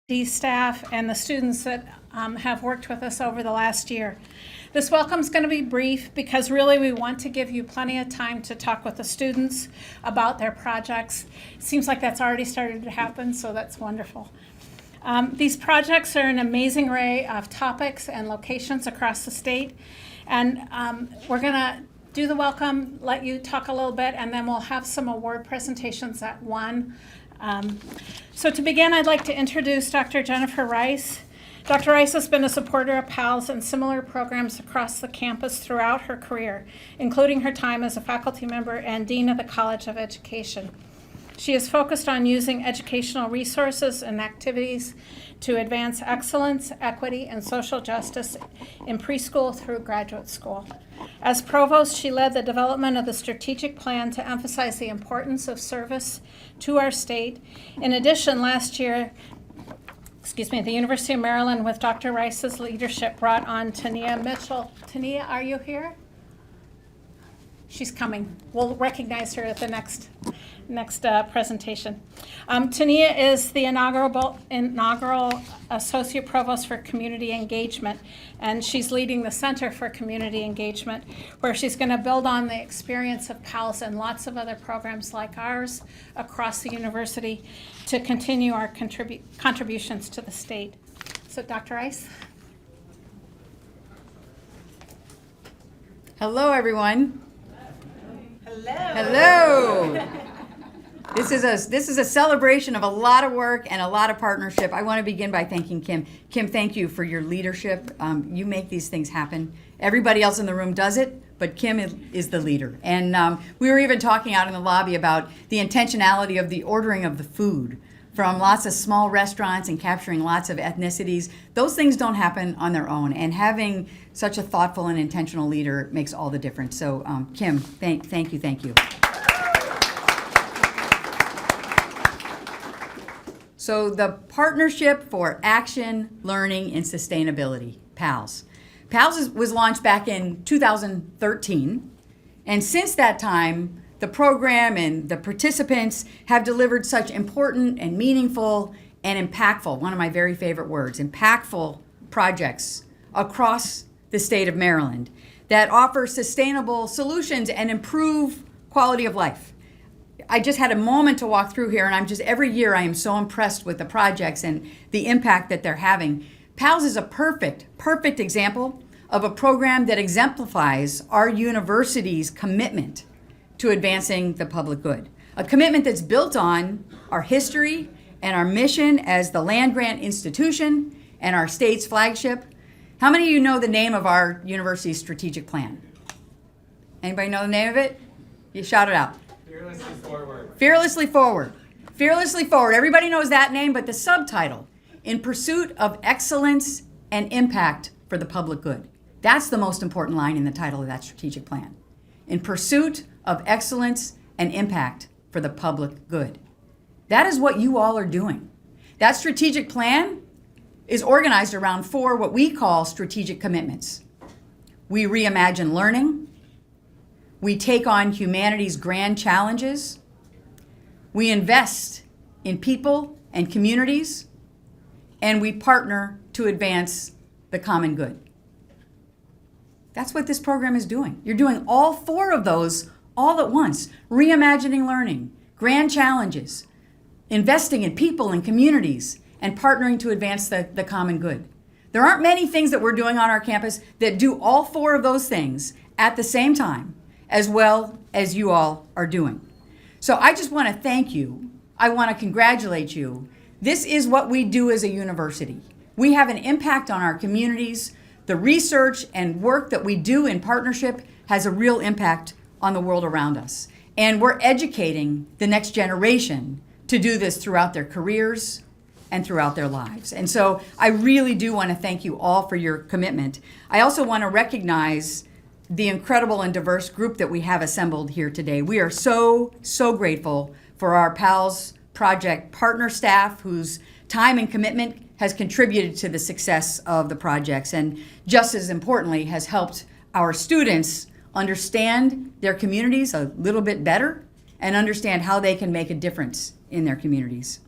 staff and the students that have worked with us over the last year. This welcome is going to be brief because really we want to give you plenty of time to talk with the students about their projects. It seems like that's already started to happen, so that's wonderful. These projects are an amazing array of topics and locations across the state, and we're going to do the welcome, let you talk a little bit, and then we'll have some award presentations at 1. So to begin, I'd like to introduce Dr. Jennifer Rice. Dr. Rice has been a supporter of PALS and similar programs across the campus throughout her career, including her time as a faculty member and Dean of the College of Education. She is focused on using educational resources and activities to advance excellence, equity, and social justice in preschool through graduate school. As provost, she led the development of the strategic plan to emphasize the importance of service to our state. In addition, last year, the University of Maryland, with Dr. Rice's leadership, brought on Tania Mitchell. Tania, are you here? She's coming. We'll recognize her at the next presentation. Tania is the inaugural Associate Provost for Community Engagement, and she's leading the Center for Community Engagement, where she's going to build on the experience of PALS and lots of other programs like ours across the university to continue our contributions to the state. So, Dr. Rice. Hello, everyone. Hello. This is a celebration of a lot of work and a lot of partnership. I want to begin by thanking Kim. Kim, thank you for your leadership. You make these things happen. Everybody else in the room does it, but Kim is the leader. And we were even talking out in the lobby about the intentionality of the ordering of the food from lots of small restaurants and capturing lots of ethnicities. Those things don't happen on their own, and having such a thoughtful and intentional leader makes all the difference. So, Kim, thank you. So the Partnership for Action, Learning, and Sustainability, PALS. PALS was launched back in 2013, and since that time, the program and the participants have delivered such important and meaningful and impactful, one of my very favorite words, impactful projects across the state of Maryland that offer sustainable solutions and improve quality of life. I just had a moment to walk through here, and every year I am so impressed with the projects and the impact that they're having. PALS is a perfect example of a program that exemplifies our university's commitment to advancing the public good. A commitment that's built on our history and our mission as the land-grant institution and our state's flagship. How many of you know the name of our university's strategic plan? Anybody know the name of it? You shout it out. Fearlessly Forward. Fearlessly Forward. Fearlessly Forward. Everybody knows that name, but the subtitle, In Pursuit of Excellence and Impact for the Public Good. That's the most important line in the title of that strategic plan. In pursuit of excellence and impact for the public good. That is what you all are doing. That strategic plan is organized around 4 what we call strategic commitments. We reimagine learning. We take on humanity's grand challenges. We invest in people and communities. And we partner to advance the common good. That's what this program is doing. You're doing all 4 of those all at once. Reimagining learning, grand challenges, investing in people and communities, and partnering to advance the common good. There aren't many things that we're doing on our campus that do all 4 of those things at the same time, as well as you all are doing. So I just want to thank you. I want to congratulate you. This is what we do as a university. We have an impact on our communities. The research and work that we do in partnership has a real impact on the world around us. And we're educating the next generation to do this throughout their careers and throughout their lives. And so I really do want to thank you all for your commitment. I also want to recognize the incredible and diverse group that we have assembled here today. We are so grateful for our PALS project partner staff whose time and commitment has contributed to the success of the projects, and just as importantly, has helped our students understand their communities a little bit better and understand how they can make a difference in their communities.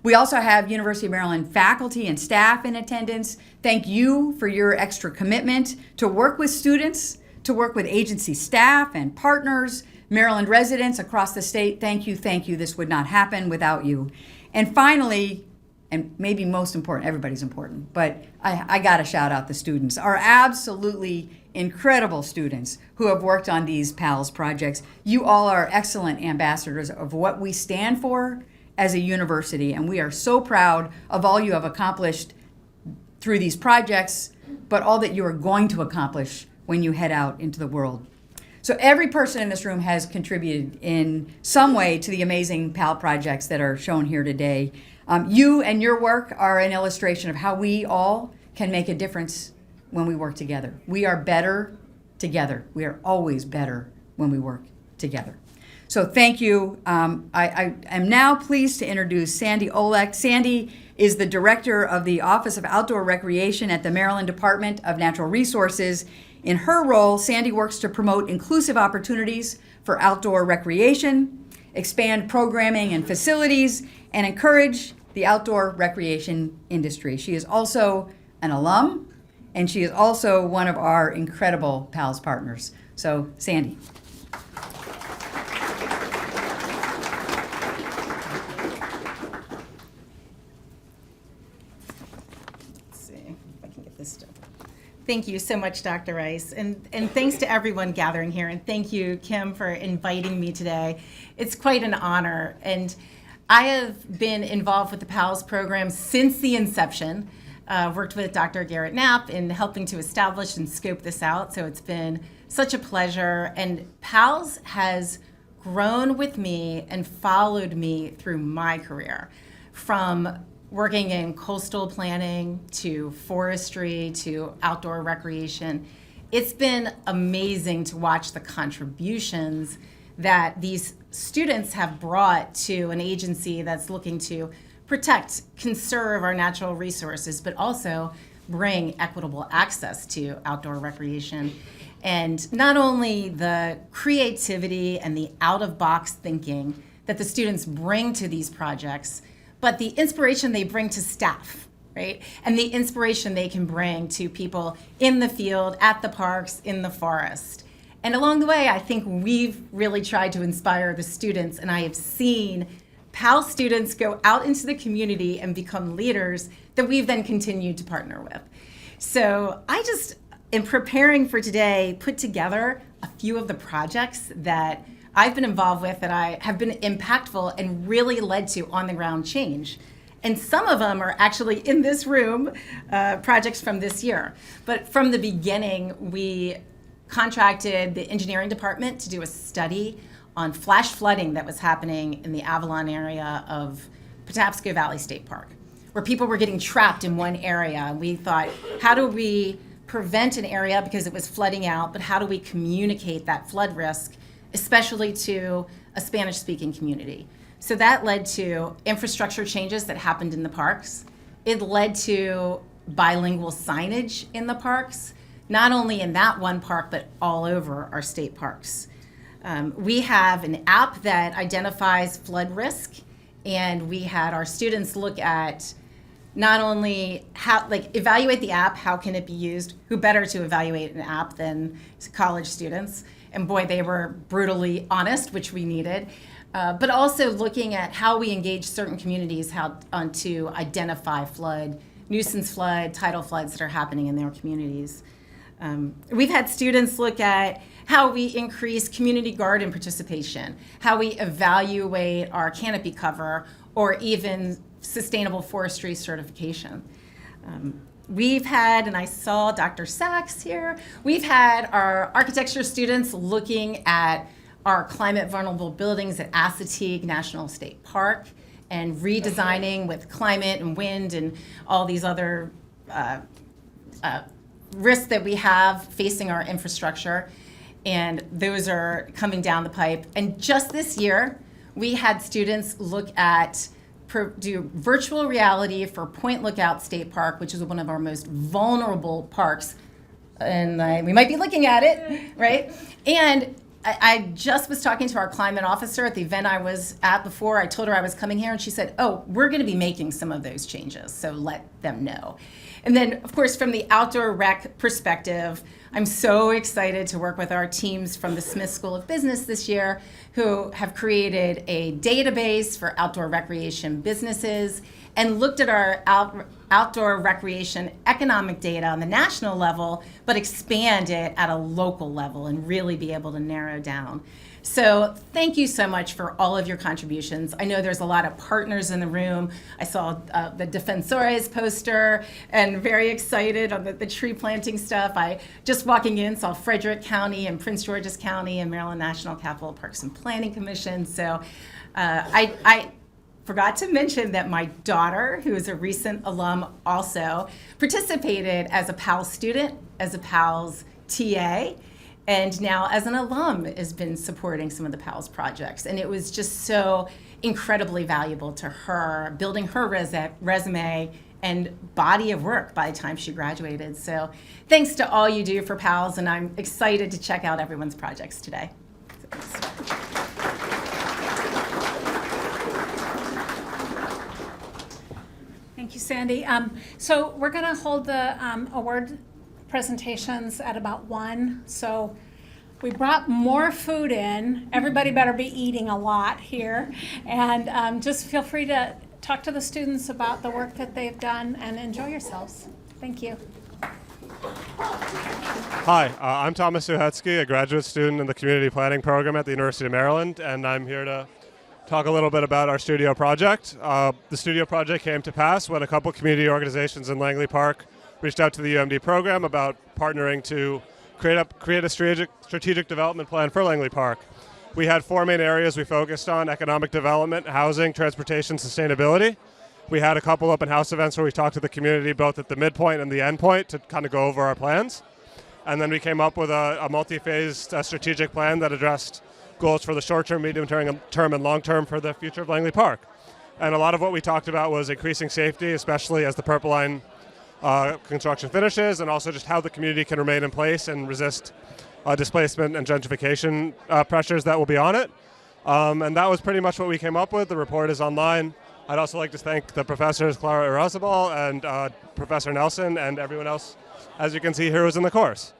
We also have University of Maryland faculty and staff in attendance. Thank you for your extra commitment to work with students, to work with agency staff and partners, Maryland residents across the state. Thank you, thank you. This would not happen without you. And finally, and maybe most important, everybody's important, but I gotta shout out the students, our absolutely incredible students who have worked on these PALS projects. You all are excellent ambassadors of what we stand for as a university, and we are so proud of all you have accomplished through these projects, but all that you are going to accomplish when you head out into the world. So every person in this room has contributed in some way to the amazing PAL projects that are shown here today. You and your work are an illustration of how we all can make a difference when we work together. We are better together. We are always better when we work together. So thank you. I am now pleased to introduce Sandy Olek. Sandy is the director of the Office of Outdoor Recreation at the Maryland Department of Natural Resources. In her role, Sandy works to promote inclusive opportunities for outdoor recreation, expand programming and facilities, and encourage the outdoor recreation industry. She is also an alum, and she is also one of our incredible PALS partners. So, Sandy. Let's see if I can get this done. Thank you so much, Dr. Rice, and thanks to everyone gathering here, and thank you, Kim, for inviting me today. It's quite an honor, and I have been involved with the PALS program since the inception. Worked with Dr. Garrett Knapp in helping to establish and scope this out, so it's been such a pleasure. And PALS has grown with me and followed me through my career, from working in coastal planning to forestry to outdoor recreation. It's been amazing to watch the contributions that these students have brought to an agency that's looking to protect, conserve our natural resources, but also bring equitable access to outdoor recreation. And not only the creativity and the out-of-box thinking that the students bring to these projects, but the inspiration they bring to staff, right? And the inspiration they can bring to people in the field, at the parks, in the forest. And along the way, I think we've really tried to inspire the students, and I have seen PAL students go out into the community and become leaders that we've then continued to partner with. So I just, in preparing for today, put together a few of the projects that I've been involved with that I have been impactful and really led to on-the-ground change. And some of them are actually in this room, projects from this year. But from the beginning, we contracted the engineering department to do a study on flash flooding that was happening in the Avalon area of Patapsco Valley State Park, where people were getting trapped in one area. And we thought, how do we prevent an area because it was flooding out, but how do we communicate that flood risk, especially to a Spanish-speaking community? So that led to infrastructure changes that happened in the parks. It led to bilingual signage in the parks, not only in that one park, but all over our state parks. We have an app that identifies flood risk, and we had our students look at not only how, evaluate the app, how can it be used, who better to evaluate an app than college students, and boy, they were brutally honest, which we needed, but also looking at how we engage certain communities to identify flood, nuisance flood, tidal floods that are happening in their communities. We've had students look at how we increase community garden participation, how we evaluate our canopy cover, or even sustainable forestry certification. We've had, and I saw Dr. Sachs here, we've had our architecture students looking at our climate vulnerable buildings at Assateague National State Park and redesigning with climate and wind and all these other risks that we have facing our infrastructure. And those are coming down the pipe. And just this year, we had students look at do virtual reality for Point Lookout State Park, which is one of our most vulnerable parks. And we might be looking at it, right? And I just was talking to our climate officer at the event I was at before. I told her I was coming here, and she said, oh, we're going to be making some of those changes, so let them know. And then, of course, from the outdoor rec perspective, I'm so excited to work with our teams from the Smith School of Business this year, who have created a database for outdoor recreation businesses and looked at our outdoor recreation economic data on the national level, but expand it at a local level and really be able to narrow down. So thank you so much for all of your contributions. I know there's a lot of partners in the room. I saw the Defensores poster and very excited on the tree planting stuff. I just walking in saw Frederick County and Prince George's County and Maryland National Capital Parks and Planning Commission. So I forgot to mention that my daughter, who is a recent alum, also participated as a PALS student, as a PALS TA, and now as an alum has been supporting some of the PALS projects. And it was just so incredibly valuable to her, building her resume and body of work by the time she graduated. So thanks to all you do for PALS, and I'm excited to check out everyone's projects today. Thank you, Sandy. So we're going to hold the award presentations at about 1. So we brought more food in. Everybody better be eating a lot here. And just feel free to talk to the students about the work that they've done and enjoy yourselves. Thank you. Hi, I'm Thomas Suhetsky, a graduate student in the Community Planning Program at the University of Maryland, and I'm here to talk a little bit about our studio project. The studio project came to pass when a couple community organizations in Langley Park reached out to the UMD program about partnering to create a strategic development plan for Langley Park. We had 4 main areas we focused on: economic development, housing, transportation, sustainability. We had a couple open house events where we talked to the community both at the midpoint and the end point to kind of go over our plans. And then we came up with a multi-phased strategic plan that addressed goals for the short-term, medium-term, and long-term for the future of Langley Park. And a lot of what we talked about was increasing safety, especially as the Purple Line construction finishes, and also just how the community can remain in place and resist displacement and gentrification pressures that will be on it. And that was pretty much what we came up with. The report is online. I'd also like to thank the professors Clara Irasabal and Professor Nelson and everyone else, as you can see here, who's in the course.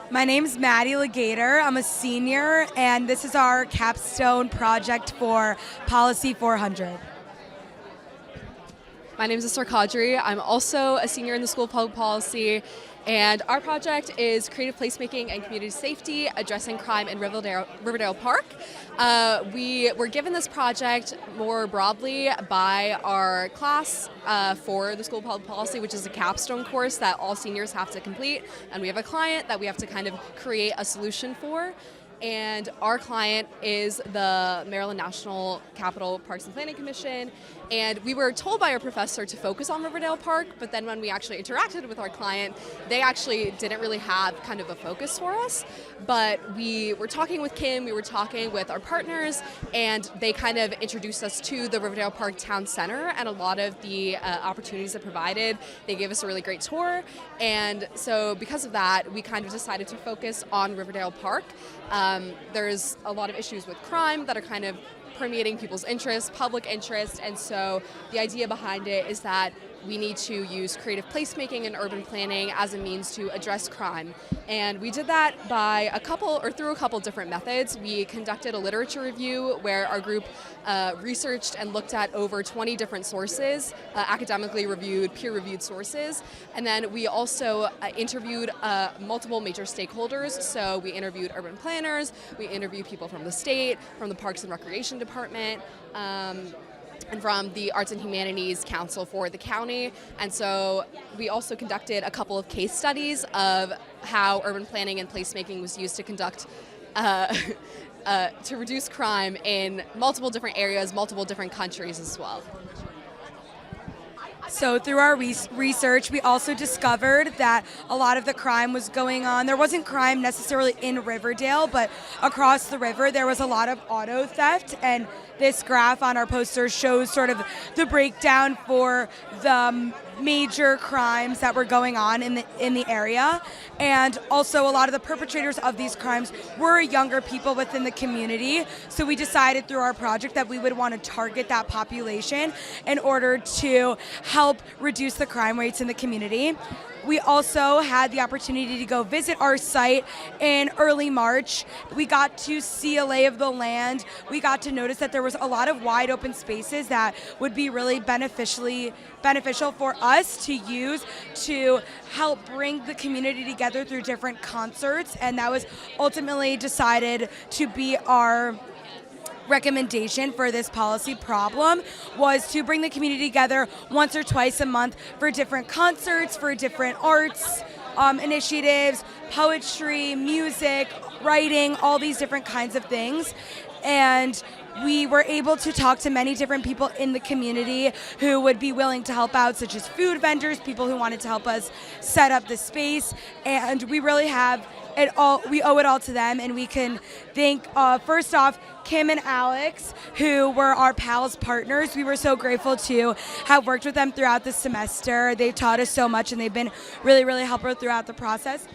My name's Maddie Legator. I'm a senior, and this is our capstone project for Policy 400. My name is Esther Kadri. I'm also a senior in the School of Public Policy, and our project is creative placemaking and community safety, addressing crime in Riverdale Park. We were given this project more broadly by our class for the School of Public Policy, which is a capstone course that all seniors have to complete, and we have a client that we have to kind of create a solution for. And our client is the Maryland National Capital Parks and Planning Commission. And we were told by our professor to focus on Riverdale Park, but then when we actually interacted with our client, they actually didn't really have kind of a focus for us. But we were talking with Kim, we were talking with our partners, and they kind of introduced us to the Riverdale Park Town Center and a lot of the opportunities it provided. They gave us a really great tour. And so because of that, we kind of decided to focus on Riverdale Park. There's a lot of issues with crime that are kind of permeating people's interests, public interest, and so the idea behind it is that we need to use creative placemaking and urban planning as a means to address crime. And we did that by through a couple different methods. We conducted a literature review where our group researched and looked at over 20 different sources, academically reviewed, peer-reviewed sources. And then we also interviewed multiple major stakeholders. So we interviewed urban planners, we interviewed people from the state, from the Parks and Recreation Department, and from the Arts and Humanities Council for the county. And so we also conducted a couple of case studies of how urban planning and placemaking was used to conduct to reduce crime in multiple different areas, multiple different countries as well. So through our research, we also discovered that a lot of the crime was going on. There wasn't crime necessarily in Riverdale, but across the river there was a lot of auto theft, and this graph on our poster shows sort of the breakdown for the major crimes that were going on in the area, and also a lot of the perpetrators of these crimes were younger people within the community. So we decided through our project that we would want to target that population in order to help reduce the crime rates in the community. We also had the opportunity to go visit our site in early March. We got to see a lay of the land. We got to notice that there was a lot of wide open spaces that would be really beneficial for us to use to help bring the community together through different concerts, and that was ultimately decided to be our recommendation for this policy problem, was to bring the community together once or twice a month for different concerts, for different arts initiatives, poetry, music, writing, all these different kinds of things. And we were able to talk to many different people in the community who would be willing to help out, such as food vendors, people who wanted to help us set up the space, and we really have it all. We owe it all to them, and we can thank, first off, Kim and Alex, who were our PALS partners. We were so grateful to have worked with them throughout the semester. They taught us so much, and they've been really, really helpful throughout the process.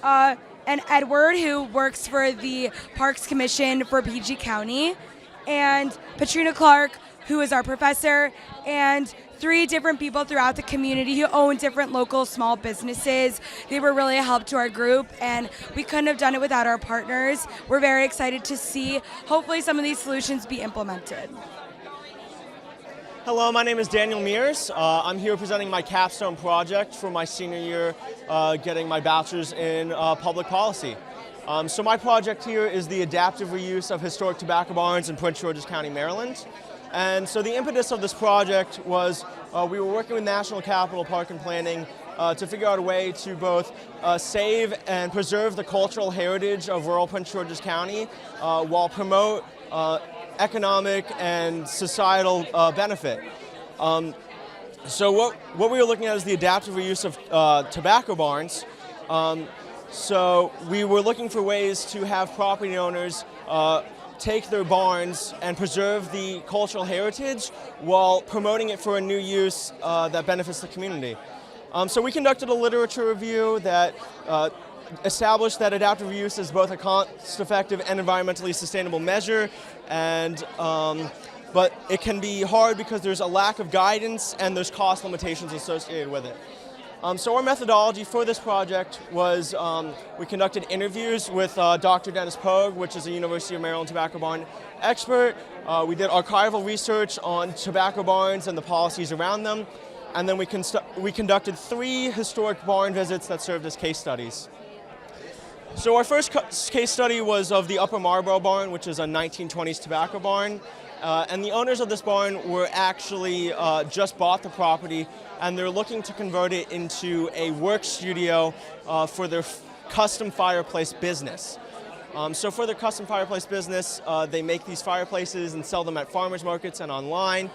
And Edward, who works for the Parks Commission for PG County, and Patrina Clark, who is our professor, and 3 different people throughout the community who own different local small businesses. They were really a help to our group, and we couldn't have done it without our partners. We're very excited to see, hopefully, some of these solutions be implemented. Hello, my name is Daniel Mears. I'm here presenting my capstone project for my senior year, getting my bachelor's in public policy. So my project here is the adaptive reuse of historic tobacco barns in Prince George's County, Maryland. And so the impetus of this project was we were working with National Capital Park and Planning to figure out a way to both save and preserve the cultural heritage of rural Prince George's County while promote economic and societal benefit. So what we were looking at is the adaptive reuse of tobacco barns. So we were looking for ways to have property owners take their barns and preserve the cultural heritage while promoting it for a new use that benefits the community. So we conducted a literature review that established that adaptive reuse is both a cost-effective and environmentally sustainable measure, and but it can be hard because there's a lack of guidance and there's cost limitations associated with it. So our methodology for this project was we conducted interviews with Dr. Dennis Pogue, which is a University of Maryland tobacco barn expert. We did archival research on tobacco barns and the policies around them. And then we conducted 3 historic barn visits that served as case studies. So our first case study was of the Upper Marlboro barn, which is a 1920s tobacco barn. And the owners of this barn were actually just bought the property, and they're looking to convert it into a work studio for their custom fireplace business. So for their custom fireplace business, they make these fireplaces and sell them at farmers markets and online.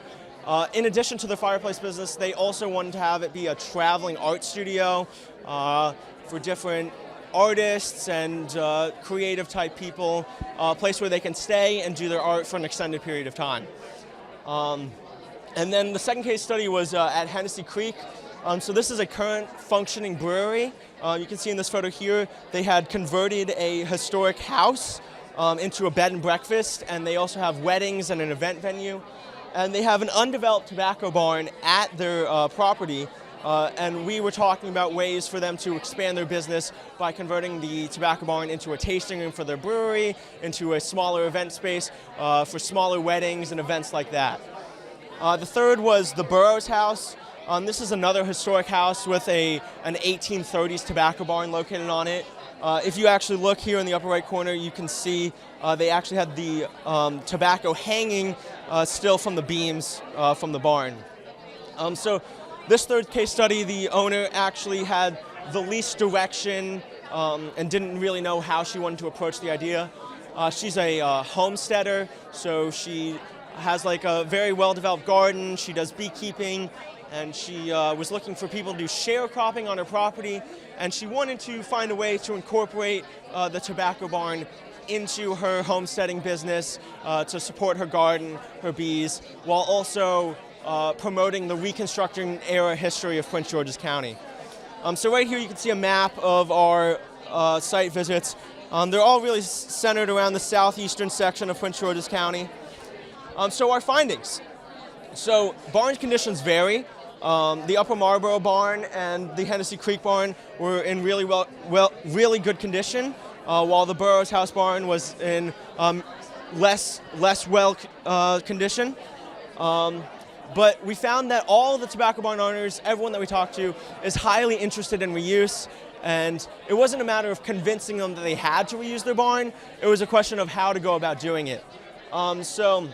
In addition to the fireplace business, they also wanted to have it be a traveling art studio for different artists and creative type people, a place where they can stay and do their art for an extended period of time. And then the second case study was at Hennessy Creek. So this is a current functioning brewery. You can see in this photo here, they had converted a historic house into a bed and breakfast, and they also have weddings and an event venue. And they have an undeveloped tobacco barn at their property. And we were talking about ways for them to expand their business by converting the tobacco barn into a tasting room for their brewery, into a smaller event space for smaller weddings and events like that. The third was the Burroughs House. This is another historic house with an 1830s tobacco barn located on it. If you actually look here in the upper right corner, you can see they actually had the tobacco hanging still from the beams from the barn. So this third case study, the owner actually had the least direction and didn't really know how she wanted to approach the idea. She's a homesteader, so she has like a very well-developed garden. She does beekeeping, and she was looking for people to do sharecropping on her property, and she wanted to find a way to incorporate the tobacco barn into her homesteading business to support her garden, her bees, while also promoting the Reconstruction era history of Prince George's County. So right here you can see a map of our site visits. They're all really centered around the southeastern section of Prince George's County. So our findings. So barn conditions vary. The Upper Marlboro barn and the Hennessy Creek barn were in really good condition, while the Burroughs House barn was in less well condition. But we found that all the tobacco barn owners, everyone that we talked to, is highly interested in reuse. And it wasn't a matter of convincing them that they had to reuse their barn. It was a question of how to go about doing it. So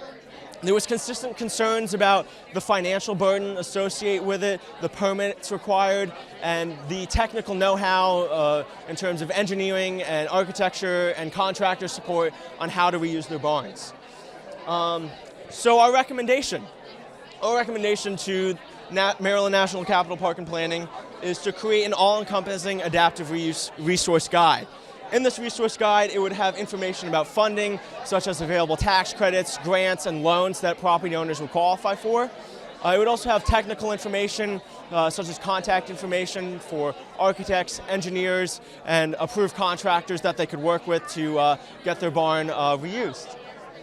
there was consistent concerns about the financial burden associated with it, the permits required, and the technical know-how in terms of engineering and architecture and contractor support on how to reuse their barns. So our recommendation to Maryland National Capital Park and Planning is to create an all-encompassing adaptive reuse resource guide. In this resource guide, it would have information about funding, such as available tax credits, grants, and loans that property owners would qualify for. It would also have technical information, such as contact information for architects, engineers, and approved contractors that they could work with to get their barn reused.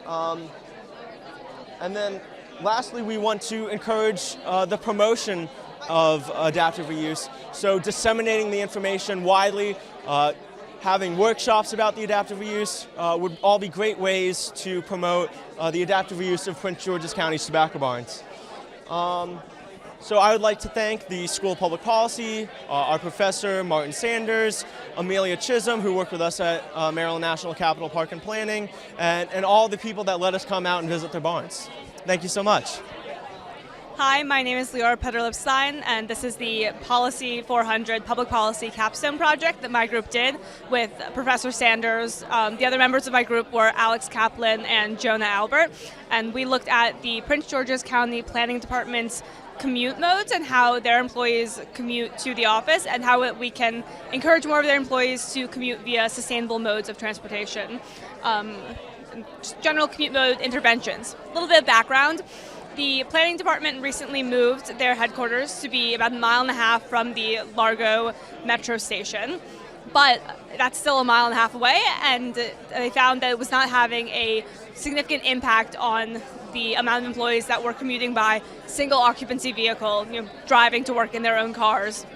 And then lastly, we want to encourage the promotion of adaptive reuse, so disseminating the information widely, having workshops about the adaptive reuse would all be great ways to promote the adaptive reuse of Prince George's County's tobacco barns. So I would like to thank the School of Public Policy, our professor, Martin Sanders, Amelia Chisholm, who worked with us at Maryland National Capital Park and Planning, and all the people that let us come out and visit their barns. Thank you so much. Hi, my name is Leora Pederlipstein, and this is the Policy 400 Public Policy Capstone Project that my group did with Professor Sanders. The other members of my group were Alex Kaplan and Jonah Albert, and we looked at the Prince George's County Planning Department's commute modes and how their employees commute to the office and how we can encourage more of their employees to commute via sustainable modes of transportation. General commute mode interventions. A little bit of background. The planning department recently moved their headquarters to be about 1.5 miles from the Largo metro station, but that's still 1.5 miles away, and they found that it was not having a significant impact on the amount of employees that were commuting by single occupancy vehicle, driving to work in their own cars,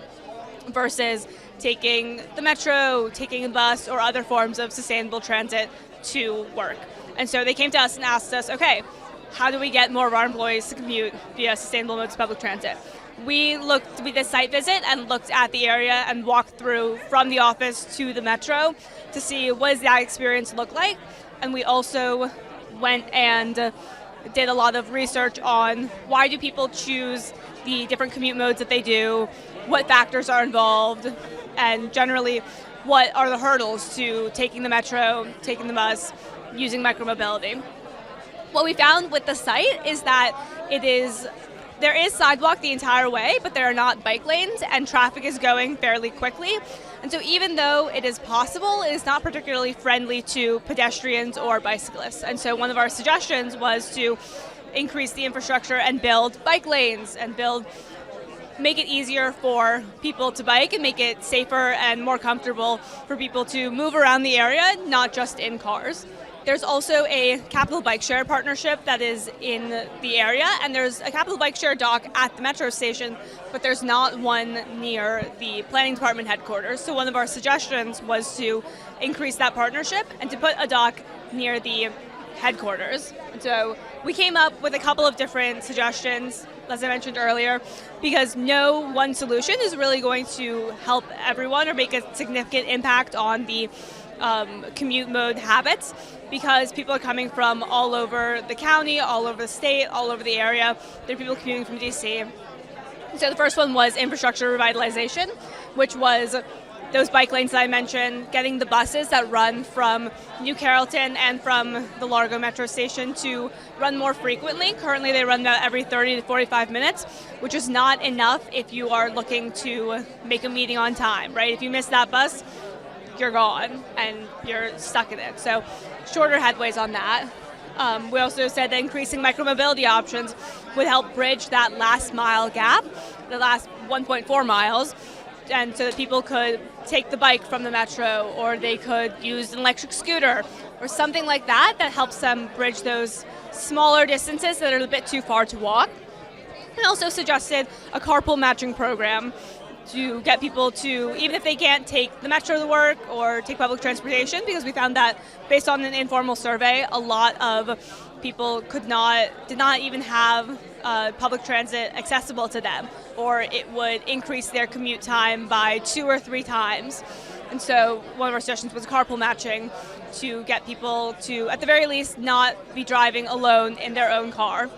versus taking the metro, taking a bus, or other forms of sustainable transit to work. And so they came to us and asked us, okay, how do we get more of our employees to commute via sustainable modes of public transit? We did a site visit and looked at the area and walked through from the office to the metro to see what does that experience look like. And we also went and did a lot of research on why do people choose the different commute modes that they do, what factors are involved, and generally what are the hurdles to taking the metro, taking the bus, using micromobility. What we found with the site is that there is sidewalk the entire way, but there are not bike lanes, and traffic is going fairly quickly. And so even though it is possible, it is not particularly friendly to pedestrians or bicyclists. And so one of our suggestions was to increase the infrastructure and build bike lanes and make it easier for people to bike and make it safer and more comfortable for people to move around the area, not just in cars. There's also a Capital Bike Share partnership that is in the area, and there's a Capital Bike Share dock at the metro station, but there's not one near the planning department headquarters. So one of our suggestions was to increase that partnership and to put a dock near the headquarters. So we came up with a couple of different suggestions, as I mentioned earlier, because no one solution is really going to help everyone or make a significant impact on the commute mode habits, because people are coming from all over the county, all over the state, all over the area. There are people commuting from DC. So the first one was infrastructure revitalization, which was those bike lanes that I mentioned, getting the buses that run from New Carrollton and from the Largo metro station to run more frequently. Currently they run about every 30 to 45 minutes, which is not enough if you are looking to make a meeting on time, right? If you miss that bus, you're gone and you're stuck in it. So shorter headways on that. We also said that increasing micromobility options would help bridge that last mile gap, the last 1.4 miles, and so that people could take the bike from the metro, or they could use an electric scooter or something like that that helps them bridge those smaller distances that are a bit too far to walk. And also suggested a carpool matching program to get people to, even if they can't take the metro to work or take public transportation, because we found that based on an informal survey, a lot of people did not even have public transit accessible to them, or it would increase their commute time by 2 or 3 times. And so one of our suggestions was carpool matching to get people to, at the very least, not be driving alone in their own car.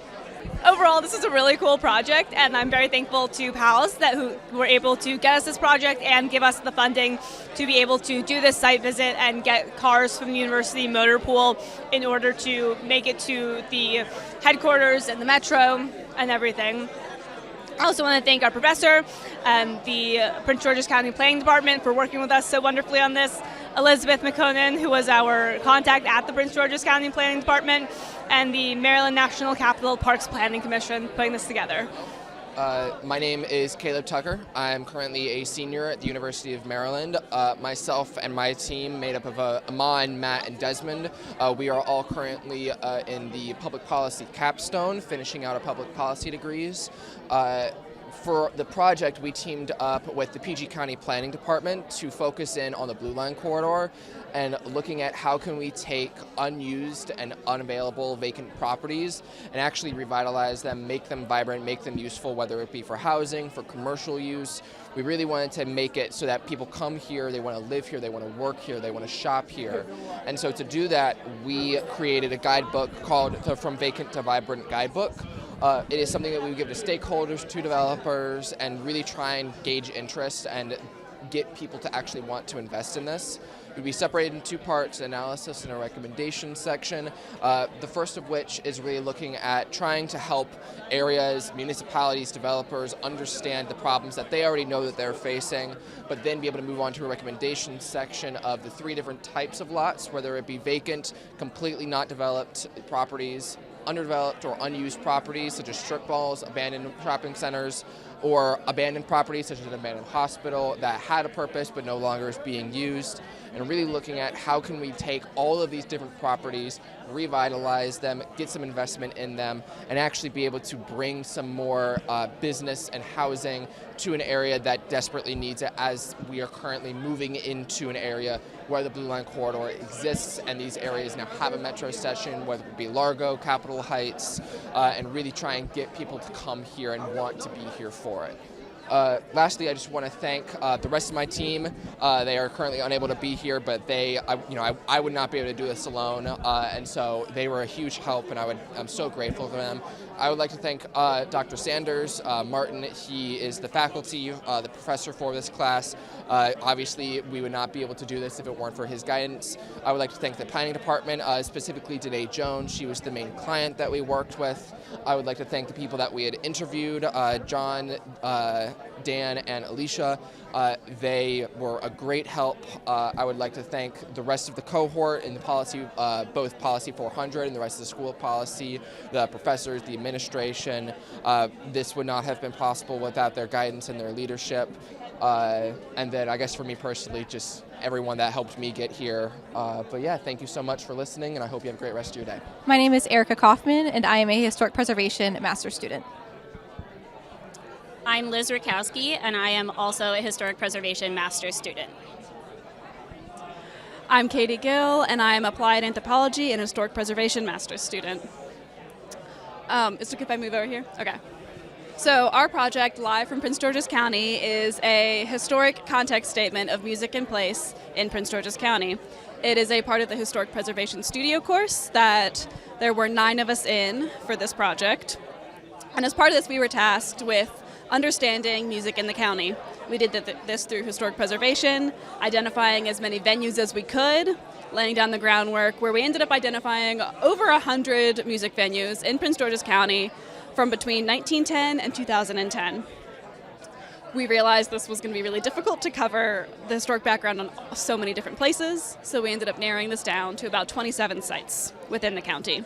Overall, this is a really cool project, and I'm very thankful to PALS who were able to get us this project and give us the funding to be able to do this site visit and get cars from the University Motor Pool in order to make it to the headquarters and the metro and everything. I also want to thank our professor and the Prince George's County Planning Department for working with us so wonderfully on this, Elizabeth McConan, who was our contact at the Prince George's County Planning Department, and the Maryland National Capital Parks Planning Commission putting this together. My name is Caleb Tucker. I'm currently a senior at the University of Maryland. Myself and my team, made up of Aman, Matt, and Desmond, we are all currently in the public policy capstone, finishing out our public policy degrees. For the project, we teamed up with the PG County Planning Department to focus in on the Blue Line Corridor and looking at how can we take unused and unavailable vacant properties and actually revitalize them, make them vibrant, make them useful, whether it be for housing, for commercial use. We really wanted to make it so that people come here, they want to live here, they want to work here, they want to shop here. And so to do that, we created a guidebook called the From Vacant to Vibrant Guidebook. It is something that we would give to stakeholders, to developers, and really try and gauge interest and get people to actually want to invest in this. It would be separated in 2 parts, analysis and a recommendation section. The first of which is really looking at trying to help areas, municipalities, developers understand the problems that they already know that they're facing, but then be able to move on to a recommendation section of the 3 different types of lots, whether it be vacant, completely not developed properties, underdeveloped or unused properties such as strip malls, abandoned shopping centers, or abandoned properties such as an abandoned hospital that had a purpose but no longer is being used, and really looking at how can we take all of these different properties, revitalize them, get some investment in them, and actually be able to bring some more business and housing to an area that desperately needs it, as we are currently moving into an area where the Blue Line Corridor exists, and these areas now have a metro station, whether it be Largo, Capitol Heights, and really try and get people to come here and want to be here for it. Lastly, I just want to thank the rest of my team. They are currently unable to be here, but I would not be able to do this alone, and so they were a huge help, and I'm so grateful for them. I would like to thank Dr. Sanders, Martin. He is the faculty, the professor for this class. Obviously, we would not be able to do this if it weren't for his guidance. I would like to thank the planning department, specifically Danae Jones. She was the main client that we worked with. I would like to thank the people that we had interviewed, John, Dan, and Alicia. They were a great help. I would like to thank the rest of the cohort in the policy, both Policy 400 and the rest of the School of Policy, the professors, the administration. This would not have been possible without their guidance and their leadership. And then I guess for me personally, just everyone that helped me get here. But yeah, thank you so much for listening, and I hope you have a great rest of your day. My name is Erica Kaufman, and I am a Historic Preservation Master's student. I'm Liz Rakowski, and I am also a Historic Preservation Master's student. I'm Katie Gill, and I am Applied Anthropology and Historic Preservation Master's student. Is it okay if I move over here? Okay. So our project, Live from Prince George's County, is a historic context statement of music and place in Prince George's County. It is a part of the Historic Preservation Studio course that there were 9 of us in for this project. And as part of this, we were tasked with understanding music in the county. We did this through historic preservation, identifying as many venues as we could, laying down the groundwork, where we ended up identifying over 100 music venues in Prince George's County from between 1910 and 2010. We realized this was going to be really difficult to cover the historic background on so many different places, so we ended up narrowing this down to about 27 sites within the county.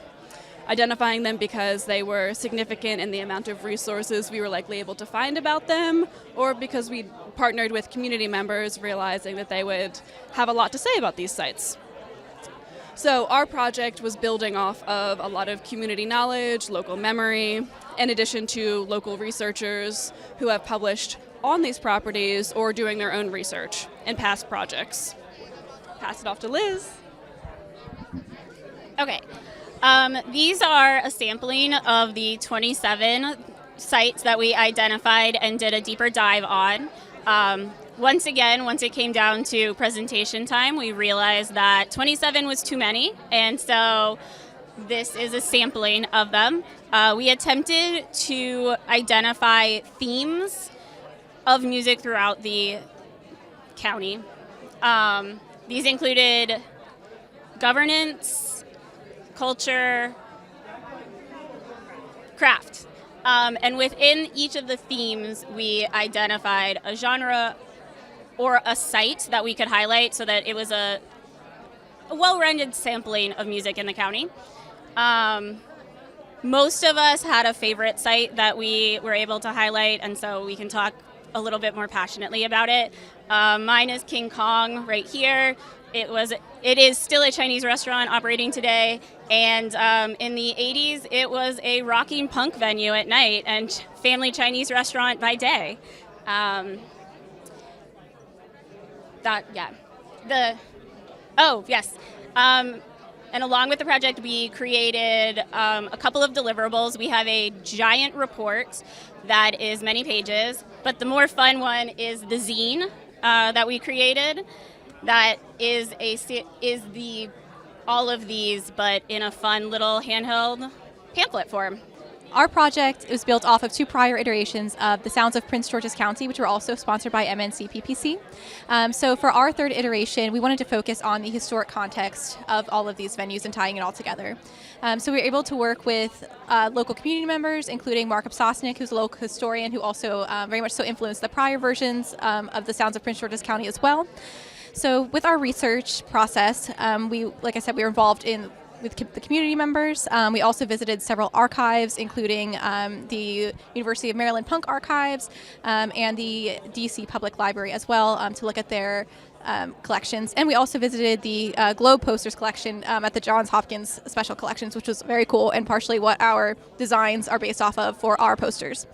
identifying them because they were significant in the amount of resources we were likely able to find about them, or because we partnered with community members realizing that they would have a lot to say about these sites. So our project was building off of a lot of community knowledge, local memory, in addition to local researchers who have published on these properties or doing their own research in past projects. Pass it off to Liz. Okay. These are a sampling of the 27 sites that we identified and did a deeper dive on. Once again, once it came down to presentation time, we realized that 27 was too many, and so this is a sampling of them. We attempted to identify themes of music throughout the county. These included governance, culture, craft. And within each of the themes, we identified a genre or a site that we could highlight so that it was a well-rounded sampling of music in the county. Most of us had a favorite site that we were able to highlight, and so we can talk a little bit more passionately about it. Mine is King Kong right here. It is still a Chinese restaurant operating today, and in the 80s it was a rocking punk venue at night and family Chinese restaurant by day. And along with the project, we created a couple of deliverables. We have a giant report that is many pages, but the more fun one is the zine that we created. That is all of these, but in a fun little handheld pamphlet form. Our project was built off of 2 prior iterations of the Sounds of Prince George's County, which were also sponsored by MNC PPC. So for our 3rd iteration, we wanted to focus on the historic context of all of these venues and tying it all together. So we were able to work with local community members, including Mark Obsosnik, who's a local historian who also very much so influenced the prior versions of the Sounds of Prince George's County as well. So with our research process, like I said, we were involved with the community members. We also visited several archives, including the University of Maryland Punk Archives and the DC Public Library as well, to look at their collections. And we also visited the Globe Posters collection at the Johns Hopkins Special Collections, which was very cool and partially what our designs are based off of for our posters.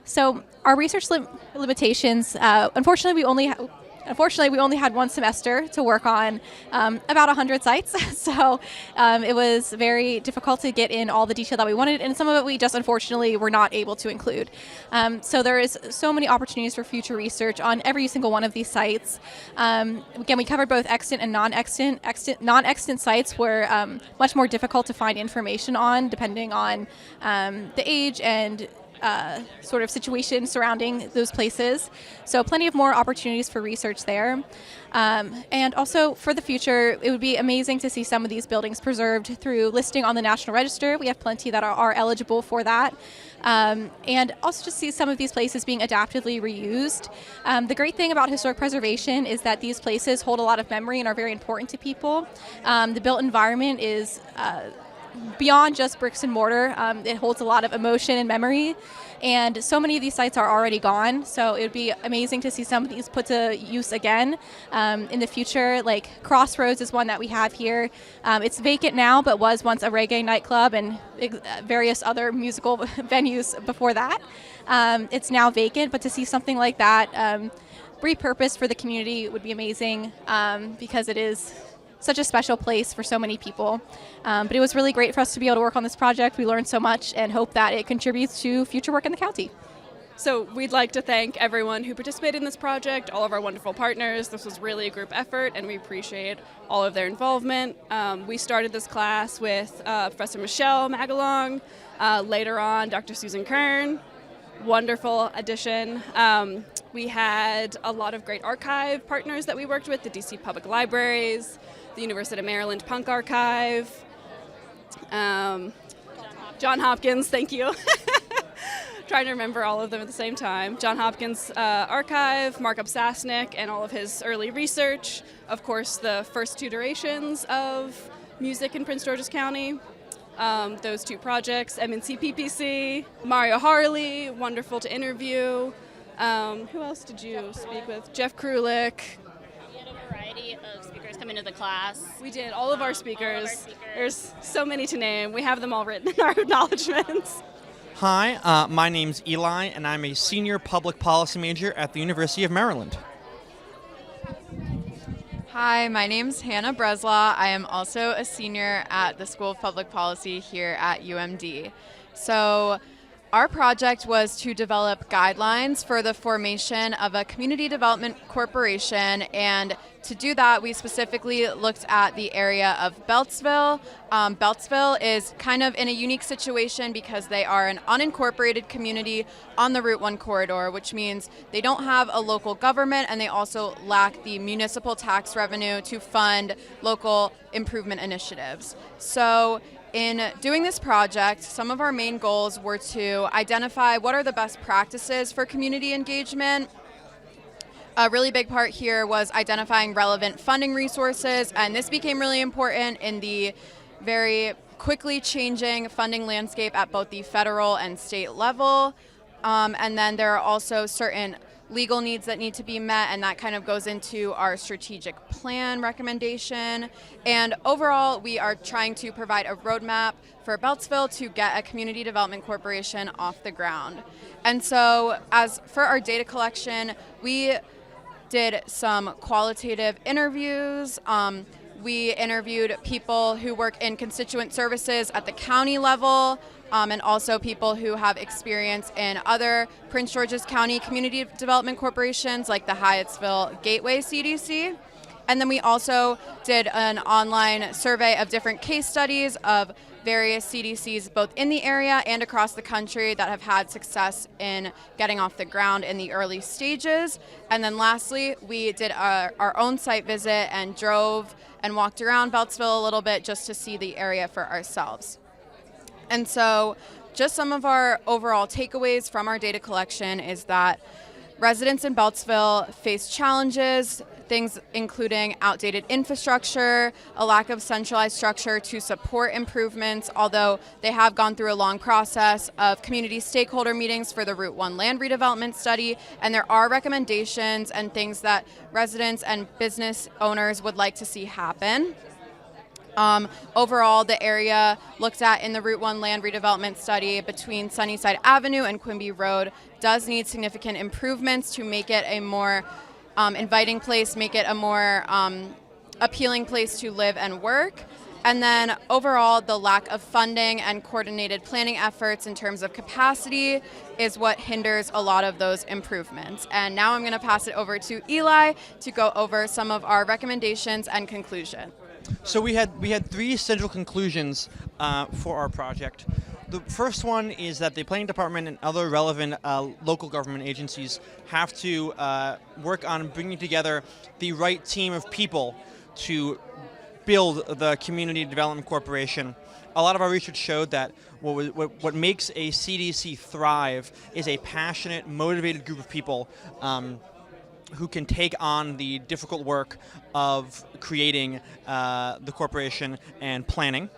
So our research limitations, unfortunately, we only had 1 semester to work on about 100 sites, so it was very difficult to get in all the detail that we wanted, and some of it we just unfortunately were not able to include. So there is so many opportunities for future research on every single one of these sites. Again, we covered both extant and non-extant. Non-extant sites were much more difficult to find information on, depending on the age and sort of situation surrounding those places. So plenty of more opportunities for research there. And also for the future, it would be amazing to see some of these buildings preserved through listing on the National Register. We have plenty that are eligible for that. And also just see some of these places being adaptively reused. The great thing about historic preservation is that these places hold a lot of memory and are very important to people. The built environment is beyond just bricks and mortar. It holds a lot of emotion and memory, and so many of these sites are already gone, so it would be amazing to see some of these put to use again in the future. Like Crossroads is one that we have here. It's vacant now, but was once a reggae nightclub and various other musical venues before that. It's now vacant, but to see something like that repurposed for the community would be amazing, because it is such a special place for so many people. But it was really great for us to be able to work on this project. We learned so much and hope that it contributes to future work in the county. So we'd like to thank everyone who participated in this project, all of our wonderful partners. This was really a group effort, and we appreciate all of their involvement. We started this class with Professor Michelle Magalong, later on Dr. Susan Kern. Wonderful addition. We had a lot of great archive partners that we worked with, the DC Public Libraries, the University of Maryland Punk Archive, John Hopkins, thank you. Trying to remember all of them at the same time. John Hopkins Archive, Mark Obsosnik, and all of his early research. Of course, the first 2 iterations of music in Prince George's County. those two projects, MNC PPC, Mario Harley, wonderful to interview. Who else did you speak with? Jeff Krulik. We had a variety of speakers come into the class. We did, all of our speakers. There's so many to name. We have them all written in our acknowledgments. Hi, my name's Eli, and I'm a senior public policy major at the University of Maryland. Hi, my name's Hannah Breslaw. I am also a senior at the School of Public Policy here at UMD. So our project was to develop guidelines for the formation of a community development corporation, and to do that, we specifically looked at the area of Beltsville. Beltsville is kind of in a unique situation because they are an unincorporated community on the Route 1 corridor, which means they don't have a local government and they also lack the municipal tax revenue to fund local improvement initiatives. So in doing this project, some of our main goals were to identify what are the best practices for community engagement. A really big part here was identifying relevant funding resources, and this became really important in the very quickly changing funding landscape at both the federal and state level. And then there are also certain legal needs that need to be met, and that kind of goes into our strategic plan recommendation. And overall, we are trying to provide a roadmap for Beltsville to get a community development corporation off the ground. And so as for our data collection, we did some qualitative interviews. We interviewed people who work in constituent services at the county level, and also people who have experience in other Prince George's County community development corporations like the Hyattsville Gateway CDC. And then we also did an online survey of different case studies of various CDCs both in the area and across the country that have had success in getting off the ground in the early stages. And then lastly, we did our own site visit and drove and walked around Beltsville a little bit just to see the area for ourselves. And so just some of our overall takeaways from our data collection is that residents in Beltsville face challenges, things including outdated infrastructure, a lack of centralized structure to support improvements, although they have gone through a long process of community stakeholder meetings for the Route 1 land redevelopment study, and there are recommendations and things that residents and business owners would like to see happen. Overall, the area looked at in the Route 1 land redevelopment study between Sunnyside Avenue and Quimby Road does need significant improvements to make it a more inviting place, make it a more appealing place to live and work. And then overall, the lack of funding and coordinated planning efforts in terms of capacity is what hinders a lot of those improvements. And now I'm going to pass it over to Eli to go over some of our recommendations and conclusion. So we had three central conclusions for our project. The first one is that the planning department and other relevant local government agencies have to work on bringing together the right team of people to build the Community Development Corporation. A lot of our research showed that what makes a CDC thrive is a passionate, motivated group of people who can take on the difficult work of creating the corporation and planning.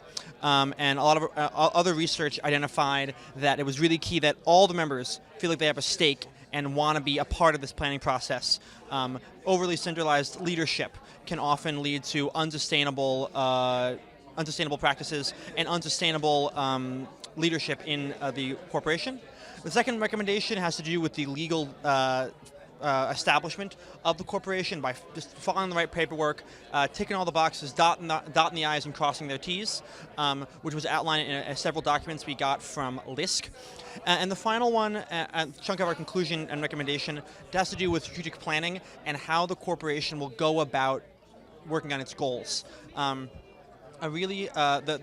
And a lot of other research identified that it was really key that all the members feel like they have a stake and want to be a part of this planning process. Overly centralized leadership can often lead to unsustainable practices and unsustainable leadership in the corporation. The second recommendation has to do with the legal establishment of the corporation by just following the right paperwork, ticking all the boxes, dotting the I's and crossing their T's, which was outlined in several documents we got from LISC. And the final one, a chunk of our conclusion and recommendation, has to do with strategic planning and how the corporation will go about working on its goals. The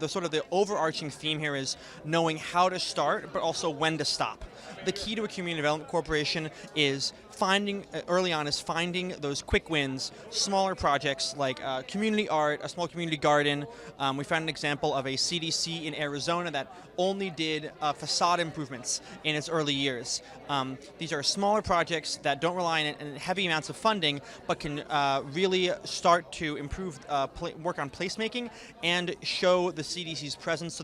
sort of the overarching theme here is knowing how to start, but also when to stop. The key to a community development corporation is finding early on is finding those quick wins, smaller projects like community art, a small community garden. We found an example of a CDC in Arizona that only did facade improvements in its early years. These are smaller projects that don't rely on heavy amounts of funding, but can really start to improve, work on placemaking and show the CDC's presence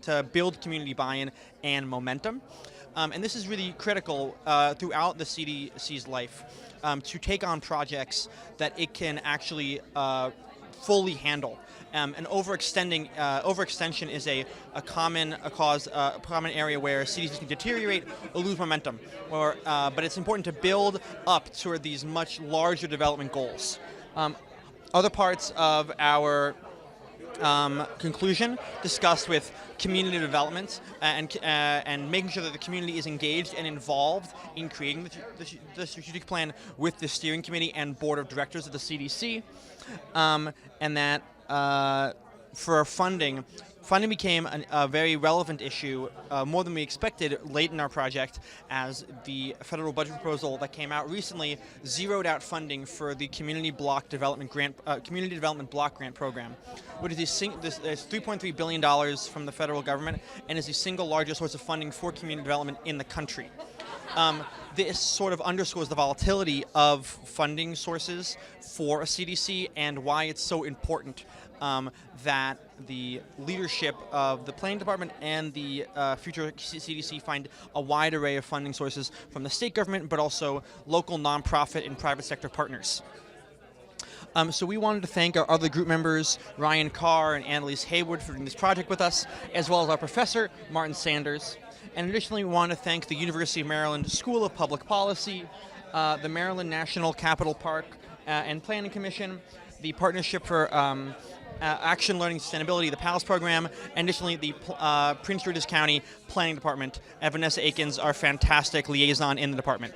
to build community buy-in and momentum. And this is really critical throughout the CDC's life to take on projects that it can actually fully handle. And overextension is a common area where CDCs can deteriorate or lose momentum. But it's important to build up toward these much larger development goals. Other parts of our conclusion discussed with community development and making sure that the community is engaged and involved in creating the strategic plan with the steering committee and board of directors of the CDC, and that for funding became a very relevant issue, more than we expected late in our project, as the federal budget proposal that came out recently zeroed out funding for the Community Development Block Grant Program, which is $3.3 billion from the federal government and is the single largest source of funding for community development in the country. This sort of underscores the volatility of funding sources for a CDC and why it's so important that the leadership of the planning department and the future CDC find a wide array of funding sources from the state government, but also local nonprofit and private sector partners. So we wanted to thank our other group members, Ryan Carr and Annalise Haywood, for doing this project with us, as well as our professor, Martin Sanders. And additionally, we want to thank the University of Maryland School of Public Policy, the Maryland National Capital Park and Planning Commission, the Partnership for Action Learning Sustainability, the PALS program, and additionally the Prince George's County Planning Department, and Vanessa Akins, our fantastic liaison in the department.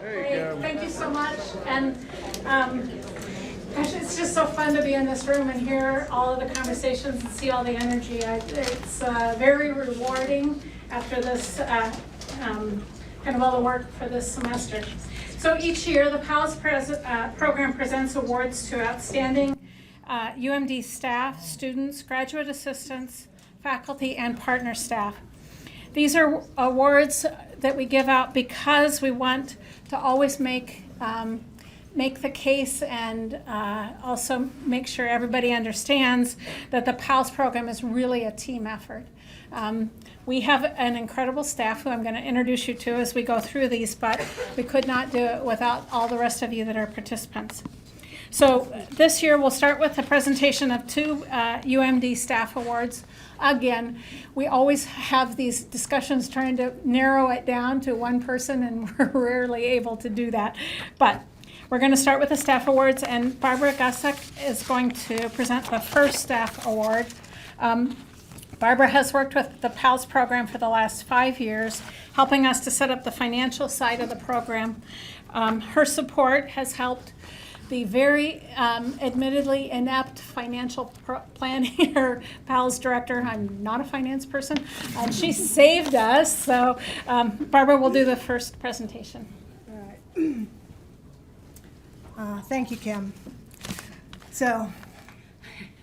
Great. Thank you so much. And actually, it's just so fun to be in this room and hear all of the conversations and see all the energy. It's very rewarding after this kind of all the work for this semester. So each year, the PALS program presents awards to outstanding UMD staff, students, graduate assistants, faculty, and partner staff. These are awards that we give out because we want to always make the case and also make sure everybody understands that the PALS program is really a team effort. We have an incredible staff who I'm going to introduce you to as we go through these, but we could not do it without all the rest of you that are participants. So this year we'll start with the presentation of two UMD staff awards. Again, we always have these discussions trying to narrow it down to one person, and we're rarely able to do that. But we're going to start with the staff awards, and Barbara Gusek is going to present the first staff award. Barbara has worked with the PALS program for the last 5 years, helping us to set up the financial side of the program. Her support has helped the very admittedly inept financial planning, or PALS director. I'm not a finance person. She saved us. So Barbara will do the first presentation. All right. Thank you, Kim. So,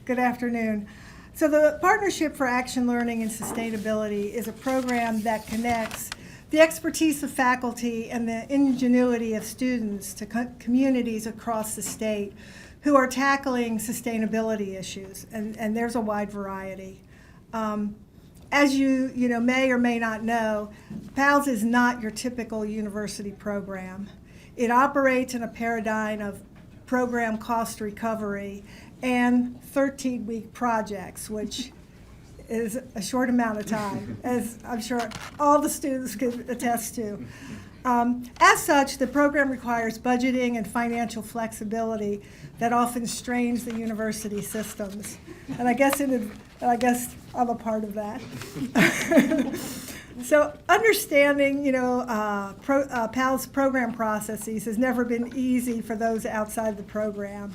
good afternoon. So the Partnership for Action Learning and Sustainability is a program that connects the expertise of faculty and the ingenuity of students to communities across the state who are tackling sustainability issues, and there's a wide variety. As you may or may not know, PALS is not your typical university program. It operates in a paradigm of program cost recovery and 13-week projects, which is a short amount of time, as I'm sure all the students can attest to. As such, the program requires budgeting and financial flexibility that often strains the university systems. And I guess I'm a part of that. So understanding, PALS program processes has never been easy for those outside the program.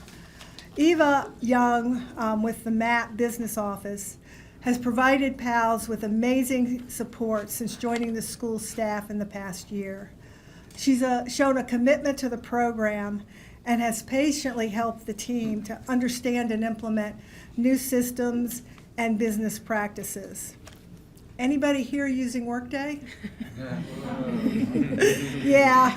Eva Young with the MAP Business Office has provided PALS with amazing support since joining the school staff in the past year. She's shown a commitment to the program and has patiently helped the team to understand and implement new systems and business practices. Anybody here using Workday? Yeah.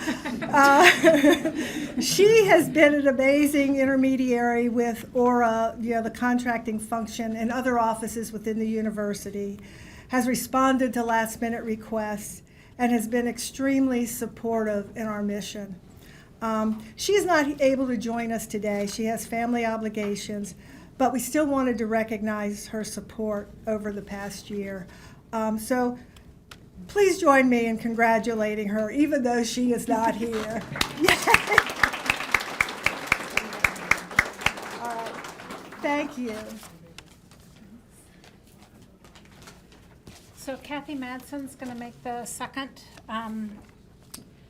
She has been an amazing intermediary with Aura, the contracting function, and other offices within the university, has responded to last-minute requests, and has been extremely supportive in our mission. She is not able to join us today. She has family obligations, but we still wanted to recognize her support over the past year. So please join me in congratulating her, even though she is not here. Yay! All right. Thank you. So Kathy Madsen's going to make the second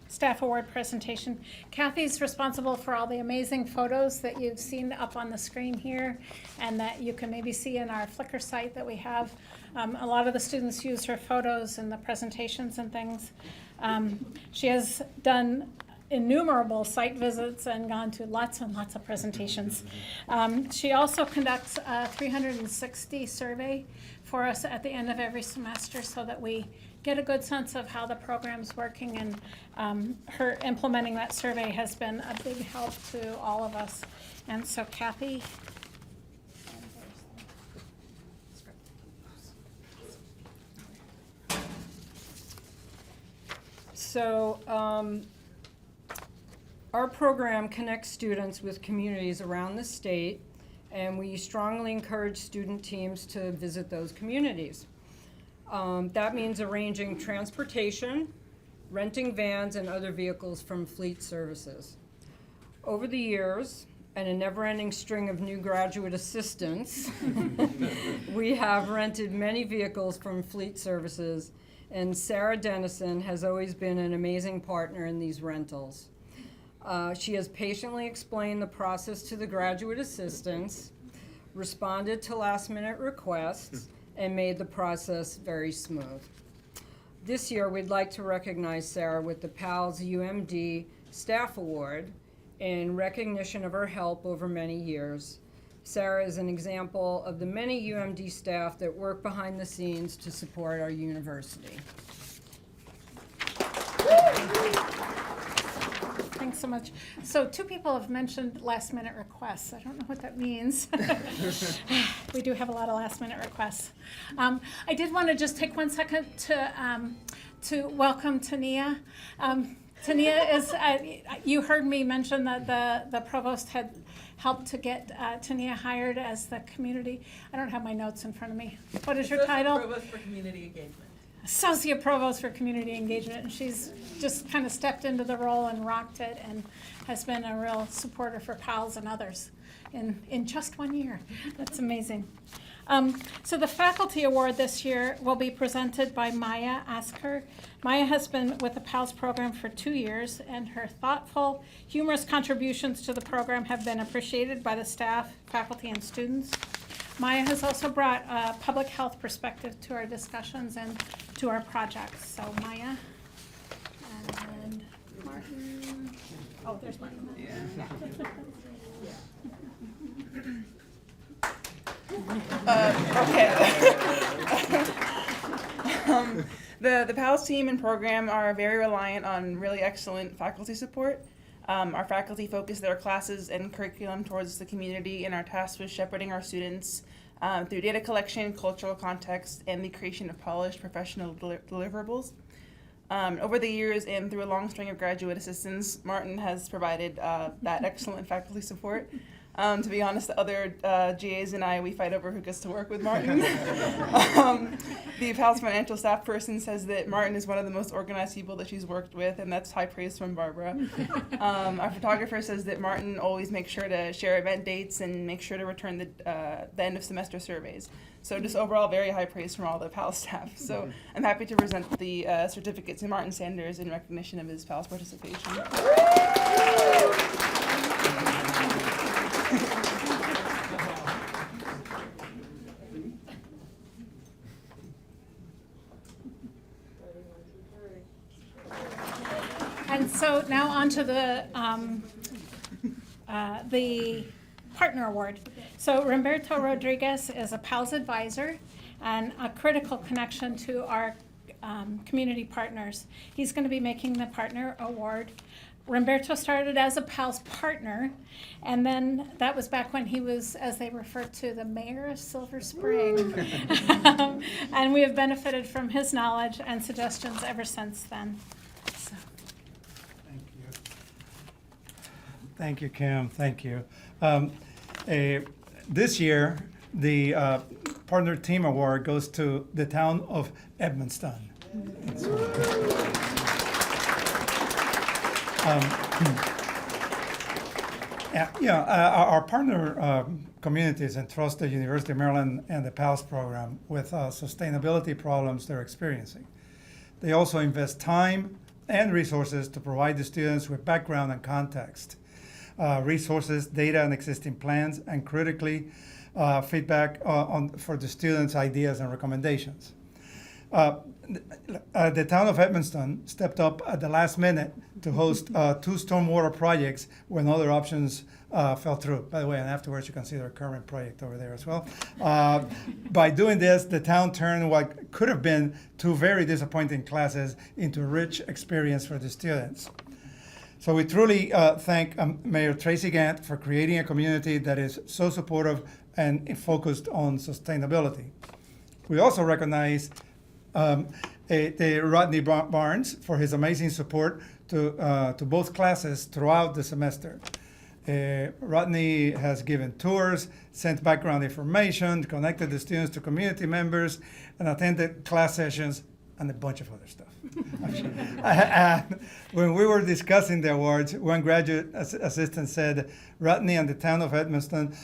staff award presentation. Kathy's responsible for all the amazing photos that you've seen up on the screen here and that you can maybe see in our Flickr site that we have. A lot of the students use her photos in the presentations and things. She has done innumerable site visits and gone to lots and lots of presentations. She also conducts a 360 survey for us at the end of every semester so that we get a good sense of how the program's working, and her implementing that survey has been a big help to all of us. And so Kathy. So our program connects students with communities around the state, and we strongly encourage student teams to visit those communities. That means arranging transportation, renting vans and other vehicles from fleet services. Over the years, and a never-ending string of new graduate assistants, we have rented many vehicles from fleet services, and Sarah Dennison has always been an amazing partner in these rentals. She has patiently explained the process to the graduate assistants, responded to last-minute requests, and made the process very smooth. This year, we'd like to recognize Sarah with the PALS UMD Staff Award in recognition of her help over many years. Sarah is an example of the many UMD staff that work behind the scenes to support our university. Thanks so much. So 2 people have mentioned last minute requests. I don't know what that means. We do have a lot of last minute requests. I did want to just take 1 second to welcome Tania. Tania is, you heard me mention that the provost had helped to get Tania hired as the community. I don't have my notes in front of me. What is your title? Provost for Community Engagement. Associate Provost for Community Engagement, and she's just kind of stepped into the role and rocked it and has been a real supporter for PALS and others in just 1 year. That's amazing. So the faculty award this year will be presented by Maya Asker. Maya has been with the PALS program for 2 years, and her thoughtful, humorous contributions to the program have been appreciated by the staff, faculty, and students. Maya has also brought a public health perspective to our discussions and to our projects. So Maya and Martin. Oh, there's Martin. Yeah. The PALS team and program are very reliant on really excellent faculty support. Our faculty focus their classes and curriculum towards the community and are tasked with shepherding our students through data collection, cultural context, and the creation of polished professional deliverables. Over the years and through a long string of graduate assistants, Martin has provided that excellent faculty support. To be honest, the other GAs and I, we fight over who gets to work with Martin. The PALS financial staff person says that Martin is one of the most organized people that she's worked with, and that's high praise from Barbara. Our photographer says that Martin always makes sure to share event dates and make sure to return the end of semester surveys. So just overall, very high praise from all the PALS staff. So I'm happy to present the certificate to Martin Sanders in recognition of his PALS participation. And So now on to the partner award. So Roberto Rodriguez is a PALS advisor and a critical connection to our community partners. He's going to be making the partner award. Roberto started as a PALS partner, and then that was back when he was, as they refer to, the mayor of Silver Spring. And we have benefited from his knowledge and suggestions ever since then. So. Thank you, Kim. Thank you. This year, the Partner Team Award goes to the town of Edmundston. Our partner communities entrust the University of Maryland and the PALS program with sustainability problems they're experiencing. They also invest time and resources to provide the students with background and context, resources, data, and existing plans, and critically, feedback for the students' ideas and recommendations. The town of Edmundston stepped up at the last minute to host 2 stormwater projects when other options fell through. By the way, and afterwards you can see their current project over there as well. By doing this, the town turned what could have been 2 very disappointing classes into a rich experience for the students. So we truly thank Mayor Tracy Gant for creating a community that is so supportive and focused on sustainability. We also recognize Rodney Barnes for his amazing support to both classes throughout the semester. Rodney has given tours, sent background information, connected the students to community members, and attended class sessions, and a bunch of other stuff. When we were discussing the awards, one graduate assistant said, Rodney and the town of Edmundston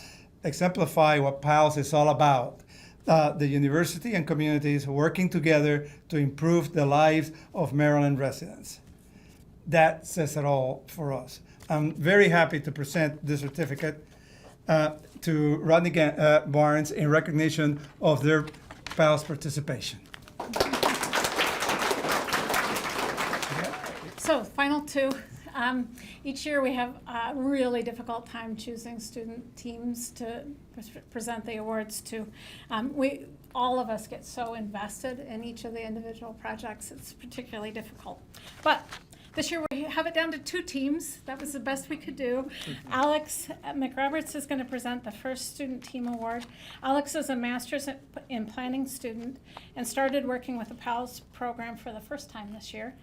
exemplify what PALS is all about. The university and communities working together to improve the lives of Maryland residents. That says it all for us. I'm very happy to present this certificate to Rodney Barnes in recognition of their PALS participation. So, final 2. Each year we have a really difficult time choosing student teams to present the awards to. All of us get so invested in each of the individual projects, it's particularly difficult. But this year we have it down to 2 teams. That was the best we could do. Alex McRoberts is going to present the first Student Team Award. Alex is a master's in planning student and started working with the PALS program for the first time this year.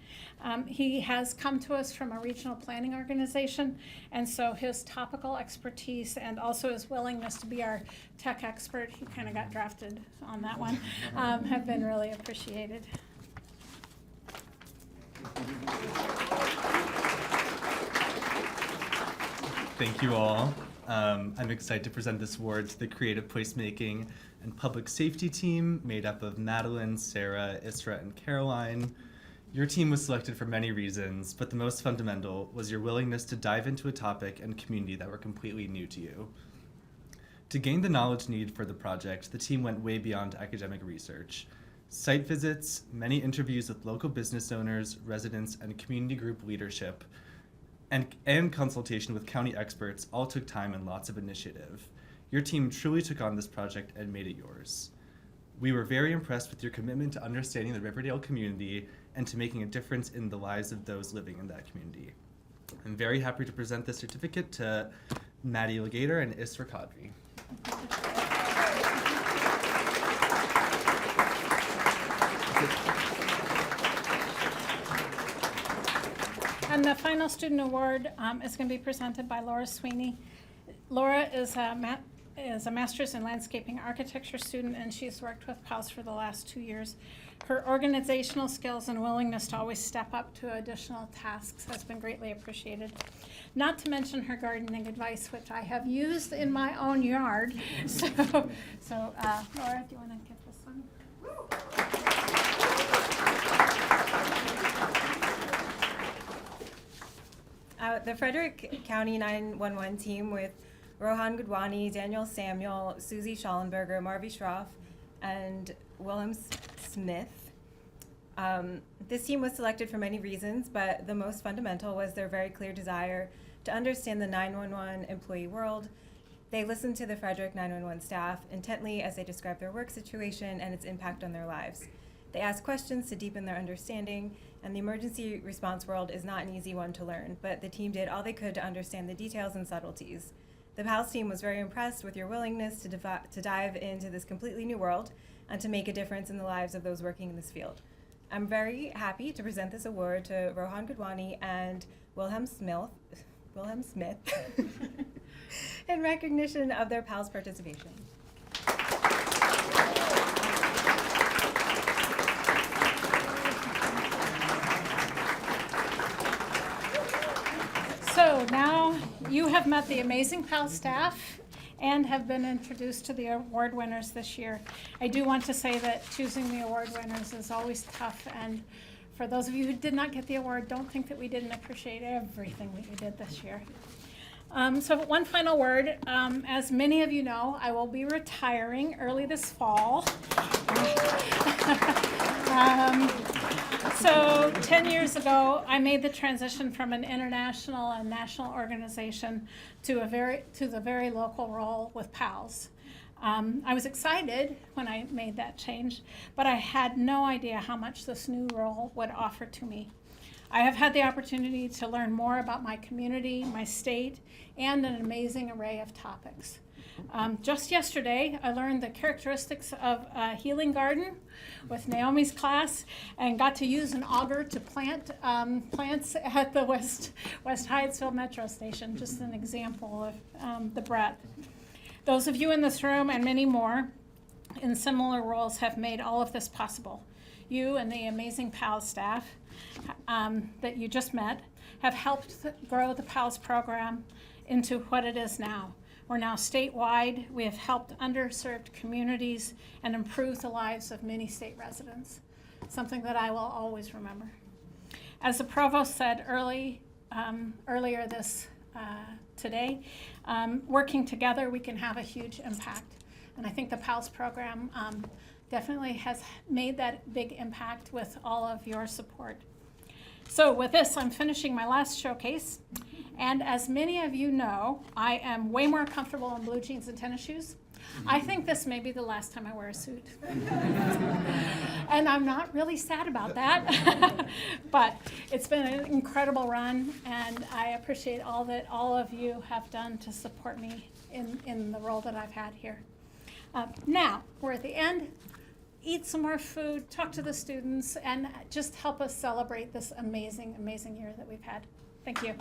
He has come to us from a regional planning organization, and so his topical expertise and also his willingness to be our tech expert, he kind of got drafted on that one, have been really appreciated. Thank you all. I'm excited to present this award to the Creative Placemaking and Public Safety team made up of Madeline, Sarah, Isra, and Caroline. Your team was selected for many reasons, but the most fundamental was your willingness to dive into a topic and community that were completely new to you. To gain the knowledge needed for the project, the team went way beyond academic research. Site visits, many interviews with local business owners, residents, and community group leadership, and consultation with county experts all took time and lots of initiative. Your team truly took on this project and made it yours. We were very impressed with your commitment to understanding the Riverdale community and to making a difference in the lives of those living in that community. I'm very happy to present this certificate to Maddie Legator and Isra Kadri. And the final student award is going to be presented by Laura Sweeney. Laura is a master's in landscaping architecture student, and she's worked with PALS for the last 2 years. Her organizational skills and willingness to always step up to additional tasks has been greatly appreciated. Not to mention her gardening advice, which I have used in my own yard. So Laura, do you want to give this one? The Frederick County 911 team with Rohan Gudwani, Daniel Samuel, Susie Schallenberger, Marvy Schroff, and Willem Smith This team was selected for many reasons, but the most fundamental was their very clear desire to understand the 911 employee world. They listened to the Frederick 911 staff intently as they described their work situation and its impact on their lives. They asked questions to deepen their understanding, and the emergency response world is not an easy one to learn, but the team did all they could to understand the details and subtleties. The PALS team was very impressed with your willingness to dive into this completely new world and to make a difference in the lives of those working in this field. I'm very happy to present this award to Rohan Gudwani and Wilhelm Smith in recognition of their PALS participation. So now you have met the amazing PALS staff and have been introduced to the award winners this year. I do want to say that choosing the award winners is always tough, and for those of you who did not get the award, don't think that we didn't appreciate everything that you did this year. So one final word. As many of you know, I will be retiring early this fall. So 10 years ago, I made the transition from an international and national organization to the very local role with PALS. I was excited when I made that change, but I had no idea how much this new role would offer to me. I have had the opportunity to learn more about my community, my state, and an amazing array of topics. Just yesterday, I learned the characteristics of a healing garden with Naomi's class and got to use an auger to plant plants at the West Hyattsville Metro Station, just an example of the breadth. Those of you in this room and many more in similar roles have made all of this possible. You and the amazing PALS staff that you just met have helped grow the PALS program into what it is now. We're now statewide. We have helped underserved communities and improved the lives of many state residents, something that I will always remember. As the provost said earlier today, working together we can have a huge impact. And I think the PALS program definitely has made that big impact with all of your support. So with this, I'm finishing my last showcase. And as many of you know, I am way more comfortable in blue jeans and tennis shoes. I think this may be the last time I wear a suit. And I'm not really sad about that. But it's been an incredible run, and I appreciate all that all of you have done to support me in the role that I've had here. Now, we're at the end. Eat some more food, talk to the students, and just help us celebrate this amazing, amazing year that we've had. Thank you.